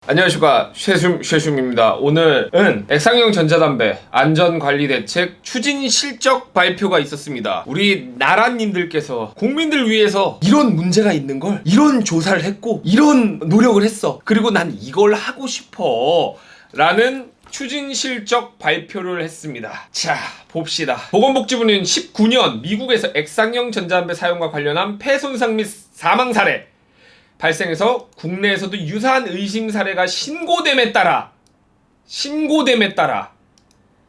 안녕하십니까, 쉐슘입니다. 오늘은 액상형 전자담배 안전관리대책 추진 실적 발표가 있었습니다. 우리 나라님들께서 국민들 위해서 이런 문제가 있는 걸 이런 조사를 했고 이런 노력을 했어, 그리고 난 이걸 하고 싶어 라는 추진 실적 발표를 했습니다. 자, 봅시다. 보건복지부는 19년 미국에서 액상형 전자담배 사용과 관련한 폐손상 및 사망 사례 발생해서 국내에서도 유사한 의심 사례가 신고됨에 따라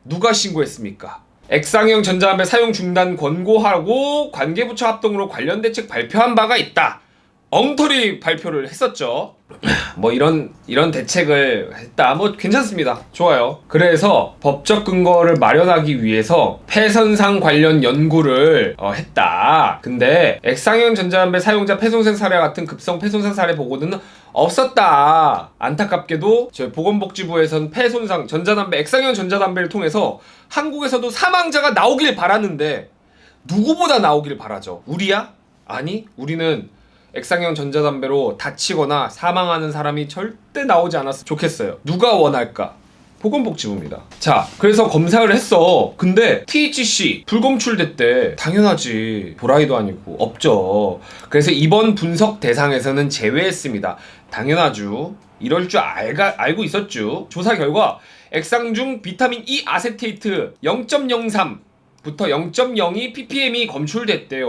누가 신고했습니까? 액상형 전자담배 사용 중단 권고하고 관계부처 합동으로 관련 대책 발표한 바가 있다. 엉터리 발표를 했었죠. 뭐 이런 대책을 했다. 뭐 괜찮습니다. 좋아요. 그래서 법적 근거를 마련하기 위해서 폐선상 관련 연구를 했다. 근데 액상형 전자담배 사용자 폐손상 사례 같은 급성 폐손상 사례 보고는 없었다. 안타깝게도 저희 보건복지부에선 폐손상 전자담배 액상형 전자담배를 통해서 한국에서도 사망자가 나오길 바라는데 누구보다 나오길 바라죠. 우리야? 아니, 우리는 액상형 전자담배로 다치거나 사망하는 사람이 절대 나오지 않았으면 좋겠어요. 누가 원할까? 보건복지부입니다. 자, 그래서 검사를 했어. 근데 THC 불검출됐대. 당연하지. 도라이도 아니고 없죠. 그래서 이번 분석 대상에서는 제외했습니다. 당연하죠. 이럴 줄 알고 있었죠. 조사 결과 액상 중 비타민 E 아세테이트 0.03부터 0.02 ppm이 검출됐대요.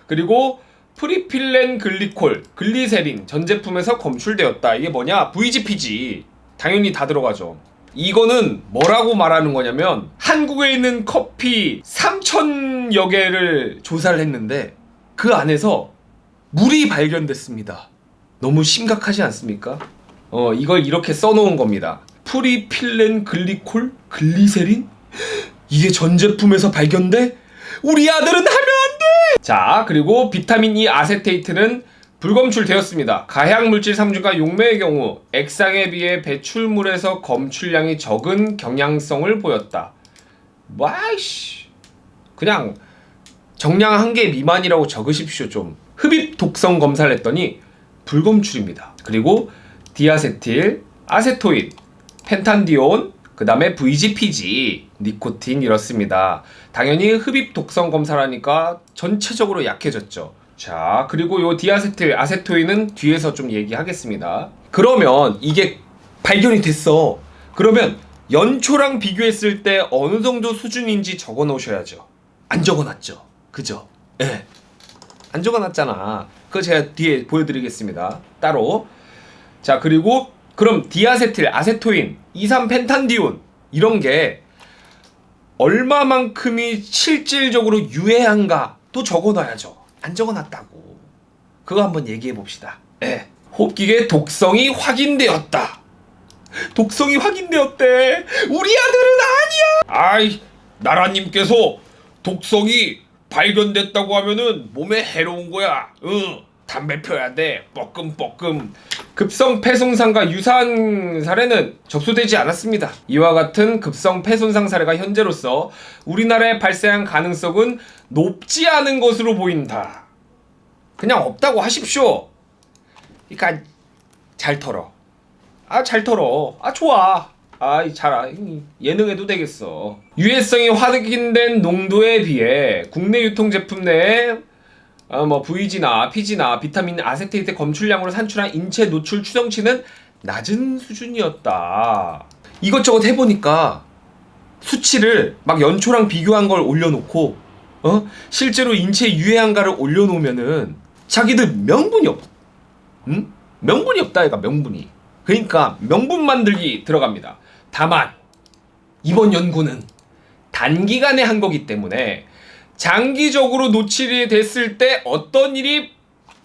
그리고 프리필렌 글리콜, 글리세린 전 제품에서 검출되었다. 이게 뭐냐? VGPG. 당연히 다 들어가죠. 이거는 뭐라고 말하는 거냐면 한국에 있는 커피 3,000여 개를 조사를 했는데 그 안에서 물이 발견됐습니다. 너무 심각하지 않습니까? 이걸 이렇게 써놓은 겁니다. 프리필렌 글리콜, 글리세린? 이게 전 제품에서 발견돼? 우리 아들은 하면 안 돼! 자, 그리고 비타민 E 아세테이트는 불검출되었습니다. 가해물질 3주가 용매의 경우 액상에 비해 배출물에서 검출량이 적은 경향성을 보였다. 와이씨, 그냥 정량 1개 미만이라고 적으십시오. 좀 흡입 독성 검사를 했더니 불검출입니다. 그리고 디아세틸, 아세토인, 펜탄디온, 그 다음에 VGPG, 니코틴 이렇습니다. 당연히 흡입 독성 검사라니까 전체적으로 약해졌죠. 자, 그리고 요 디아세틸, 아세토인은 뒤에서 좀 얘기하겠습니다. 그러면 이게 발견이 됐어. 그러면 연초랑 비교했을 때 어느 정도 수준인지 적어 놓으셔야죠. 안 적어놨죠? 그죠? 예. 네. 안 적어놨잖아. 그거 제가 뒤에 보여드리겠습니다. 따로. 자, 그리고 그럼 디아세틸, 아세토인, 2,3-펜탄디온 이런 게 얼마만큼이 실질적으로 유해한가 또 적어놔야죠. 안 적어놨다고. 그거 한번 얘기해 봅시다. 예. 호흡기계 독성이 확인되었다. 독성이 확인되었대. 우리 아들은 아니야. 아이, 나라님께서 독성이 발견됐다고 하면은 몸에 해로운 거야. 담배 펴야 돼. 뻐끔뻐끔. 급성 폐손상과 유사한 사례는 접수되지 않았습니다. 이와 같은 급성 폐손상 사례가 현재로서 우리나라에 발생한 가능성은 높지 않은 것으로 보인다. 그냥 없다고 하십시오. 그러니까 잘 털어. 잘 털어. 좋아. 예능해도 되겠어. 유해성이 확인된 농도에 비해 국내 유통 제품 내에 VG나 PG나 비타민 아세테이트 검출량으로 산출한 인체 노출 추정치는 낮은 수준이었다. 이것저것 해보니까 수치를 막 연초랑 비교한 걸 올려놓고 실제로 인체 유해한가를 올려놓으면은 자기들 명분이 없다. 명분이 없다. 얘가 명분이. 그러니까 명분 만들기 들어갑니다. 다만 이번 연구는 단기간에 한 거기 때문에 장기적으로 노출이 됐을 때 어떤 일이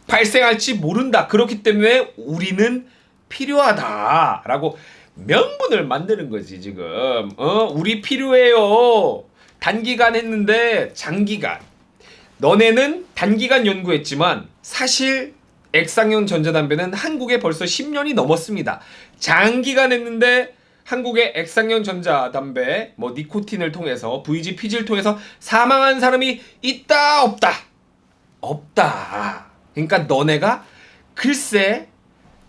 발생할지 모른다. 그렇기 때문에 우리는 필요하다라고 명분을 만드는 거지 지금. 우리 필요해요. 단기간 했는데 장기간. 너네는 단기간 연구했지만 사실 액상형 전자담배는 한국에 벌써 10년이 넘었습니다. 장기간 했는데 한국의 액상형 전자담배, 니코틴을 통해서, VGPG를 통해서 사망한 사람이 있다, 없다? 없다. 그러니까 너네가 글쎄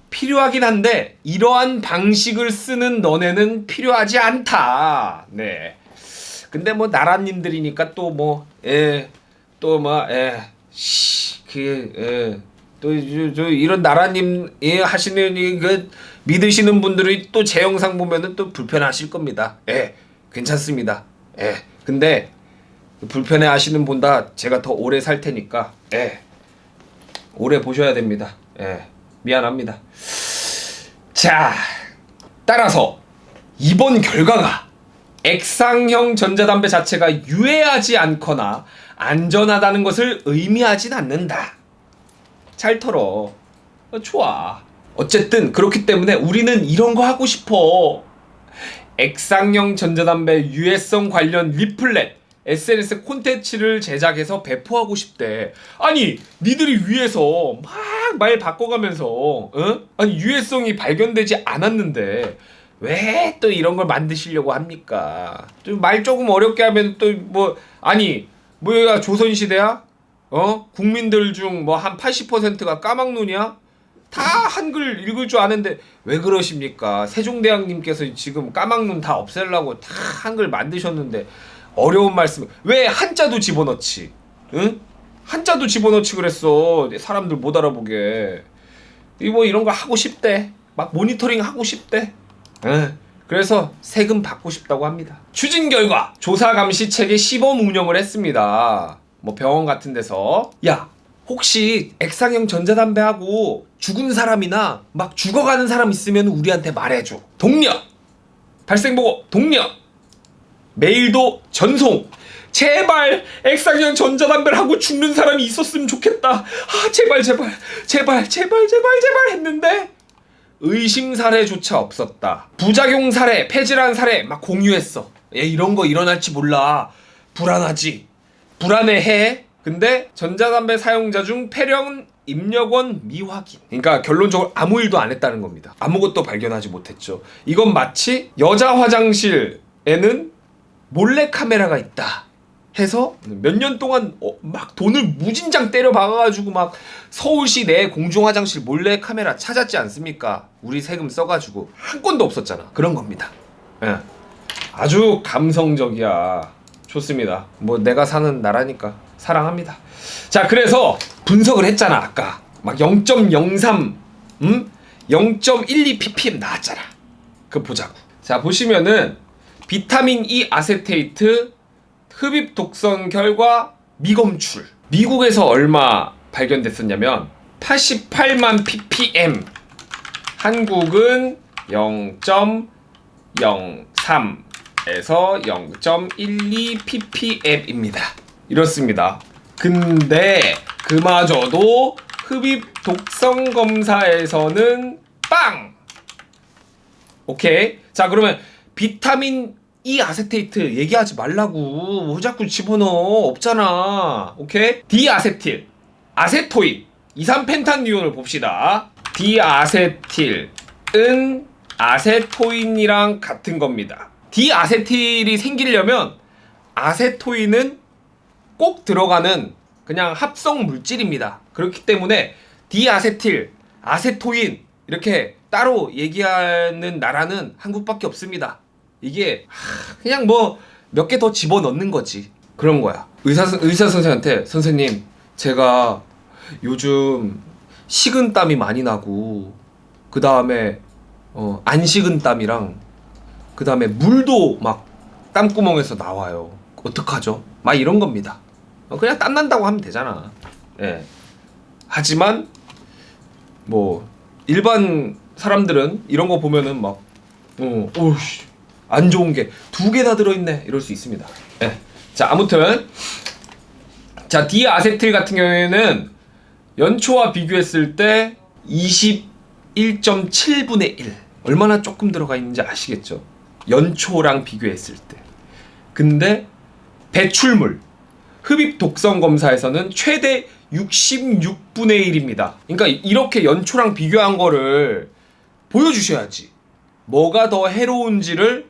필요하긴 한데 이러한 방식을 쓰는 너네는 필요하지 않다. 네. 근데 뭐 나라님들이니까 또 뭐 또 이런 나라님 하시는 그 믿으시는 분들이 또 제 영상 보면은 또 불편하실 겁니다. 괜찮습니다. 근데 불편해 하시는 분다 제가 더 오래 살 테니까 오래 보셔야 됩니다. 미안합니다. 자, 따라서 이번 결과가 액상형 전자담배 자체가 유해하지 않거나 안전하다는 것을 의미하진 않는다. 잘 털어. 좋아. 어쨌든 그렇기 때문에 우리는 이런 거 하고 싶어. 액상형 전자담배 유해성 관련 리플렛 SNS 콘텐츠를 제작해서 배포하고 싶대. 아니 니들이 위에서 막 말 바꿔가면서 아니 유해성이 발견되지 않았는데 왜 또 이런 걸 만드시려고 합니까? 말 조금 어렵게 하면 또 뭐 아니 뭐야 조선시대야? 국민들 중 뭐 한 80%가 까막눈이야? 다 한글 읽을 줄 아는데 왜 그러십니까? 세종대왕님께서 지금 까막눈 다 없애려고 다 한글 만드셨는데 어려운 말씀 왜 한자도 집어넣지? 응? 한자도 집어넣지 그랬어. 사람들 못 알아보게. 뭐 이런 거 하고 싶대. 막 모니터링 하고 싶대. 그래서 세금 받고 싶다고 합니다. 추진 결과 조사 감시 체계 시범 운영을 했습니다. 뭐 병원 같은 데서 야 혹시 액상형 전자담배하고 죽은 사람이나 막 죽어가는 사람 있으면 우리한테 말해줘. 독려 발생보고 독려 메일도 전송. 제발 액상형 전자담배를 하고 죽는 사람이 있었으면 좋겠다. 제발 했는데 의심 사례조차 없었다. 부작용 사례, 폐질환 사례 막 공유했어. 이런 거 일어날지 몰라. 불안하지. 불안해해. 근데 전자담배 사용자 중 폐렴 입력원 미확인. 그러니까 결론적으로 아무 일도 안 했다는 겁니다. 아무것도 발견하지 못했죠. 이건 마치 여자 화장실에는 몰래카메라가 있다 해서 몇 년 동안 막 돈을 무진장 때려 박아가지고 막 서울시 내 공중화장실 몰래카메라 찾았지 않습니까? 우리 세금 써가지고 한 건도 없었잖아. 그런 겁니다. 아주 감성적이야. 좋습니다. 뭐 내가 사는 나라니까 사랑합니다. 자, 그래서 분석을 했잖아. 아까 막 0.03 0.12 ppm 나왔잖아. 그거 보자고. 자, 보시면은 비타민 E 아세테이트 흡입 독성 결과 미검출. 미국에서 얼마 발견됐었냐면 88만 ppm. 한국은 0.03에서 0.12 ppm입니다. 이렇습니다. 근데 그마저도 흡입 독성 검사에서는 빵! 오케이. 자, 그러면 비타민 E 아세테이트 얘기하지 말라고. 왜 자꾸 집어넣어? 없잖아. 오케이? 디아세틸, 아세토인, 2,3펜탄디온을 봅시다. 디아세틸은 아세토인이랑 같은 겁니다. 디아세틸이 생기려면 아세토인은 꼭 들어가는 그냥 합성 물질입니다. 그렇기 때문에 디아세틸, 아세토인 이렇게 따로 얘기하는 나라는 한국밖에 없습니다. 이게 그냥 뭐 몇 개 더 집어넣는 거지. 그런 거야. 의사 선생한테 선생님 제가 요즘 식은땀이 많이 나고 그 다음에 안 식은땀이랑 그 다음에 물도 막 땀구멍에서 나와요. 어떡하죠? 막 이런 겁니다. 그냥 땀 난다고 하면 되잖아. 하지만 뭐 일반 사람들은 이런 거 보면은 막 오우씨 안 좋은 게 2개 다 들어있네 이럴 수 있습니다. 자, 아무튼 자 디아세틸 같은 경우에는 연초와 비교했을 때 21.7분의 1 얼마나 조금 들어가 있는지 아시겠죠? 연초랑 비교했을 때. 근데 배출물 흡입 독성 검사에서는 최대 66분의 1입니다. 그러니까 이렇게 연초랑 비교한 거를 보여주셔야지. 뭐가 더 해로운지를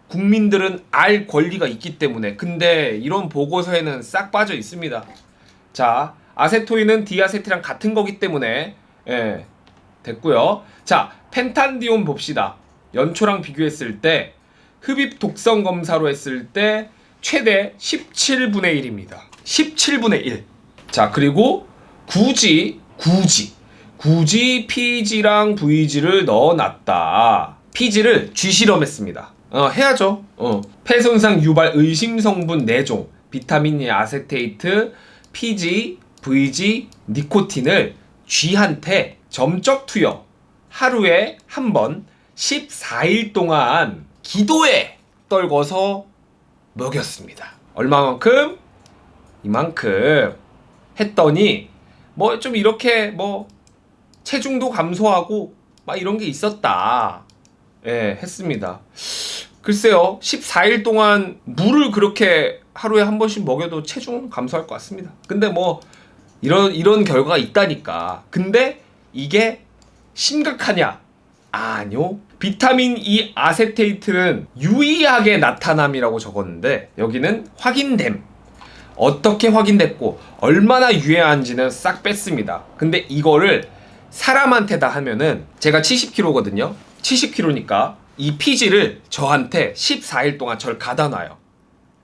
국민들은 알 권리가 있기 때문에. 근데 이런 보고서에는 싹 빠져 있습니다. 자, 아세토인은 디아세틸이랑 같은 거기 때문에 됐고요. 자, 펜탄디온 봅시다. 연초랑 비교했을 때 흡입 독성 검사로 했을 때 최대 17분의 1입니다. 17분의 1. 자, 그리고 굳이 PG랑 VG를 넣어놨다. PG를 쥐실험했습니다. 해야죠. 폐손상 유발 의심 성분 4종, 비타민 아세테이트, PG, VG, 니코틴을 쥐한테 점적 투여 하루에 한 번 14일 동안 기도에 떨궈서 먹였습니다. 얼마만큼? 이만큼 했더니 뭐 좀 이렇게 뭐 체중도 감소하고 막 이런 게 있었다. 예, 했습니다. 글쎄요, 14일 동안 물을 그렇게 하루에 한 번씩 먹여도 체중 감소할 것 같습니다. 근데 뭐 이런 결과가 있다니까. 근데 이게 심각하냐? 아니요. 비타민 E 아세테이트는 유의하게 나타남이라고 적었는데 여기는 확인됨. 어떻게 확인됐고 얼마나 유해한지는 싹 뺐습니다. 근데 이거를 사람한테 다 하면은 제가 70kg거든요. 70kg니까 이 PG를 저한테 14일 동안 저를 가다 놔요.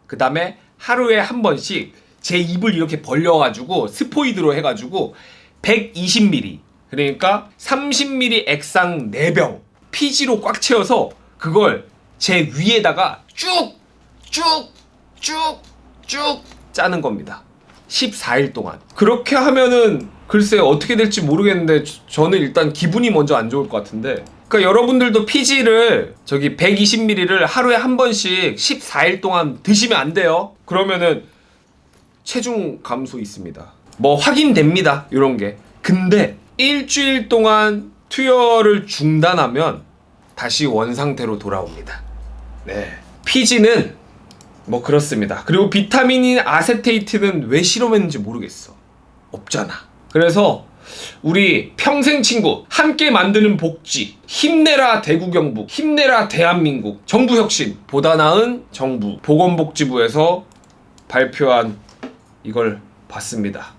그 다음에 하루에 한 번씩 제 입을 이렇게 벌려가지고 스포이드로 해가지고 120ml, 그러니까 30ml 액상 4병 PG로 꽉 채워서 그걸 제 위에다가 쭉 짜는 겁니다. 14일 동안. 그렇게 하면은 글쎄 어떻게 될지 모르겠는데 저는 일단 기분이 먼저 안 좋을 것 같은데, 그러니까 여러분들도 PG를 저기 120ml를 하루에 한 번씩 14일 동안 드시면 안 돼요. 그러면은 체중 감소 있습니다. 뭐 확인됩니다. 이런 게. 근데 일주일 동안 투여를 중단하면 다시 원상태로 돌아옵니다. 네. PG는 뭐 그렇습니다. 그리고 비타민인 아세테이트는 왜 실험했는지 모르겠어. 없잖아. 그래서 우리 평생 친구 함께 만드는 복지, 힘내라 대구 경북, 힘내라 대한민국, 정부 혁신, 보다 나은 정부 보건복지부에서 발표한 이걸 봤습니다.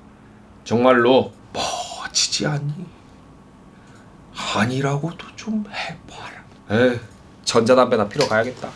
정말로 멋지지 않니? 아니라고도 좀 해봐라. 전자담배나 피러 가야겠다.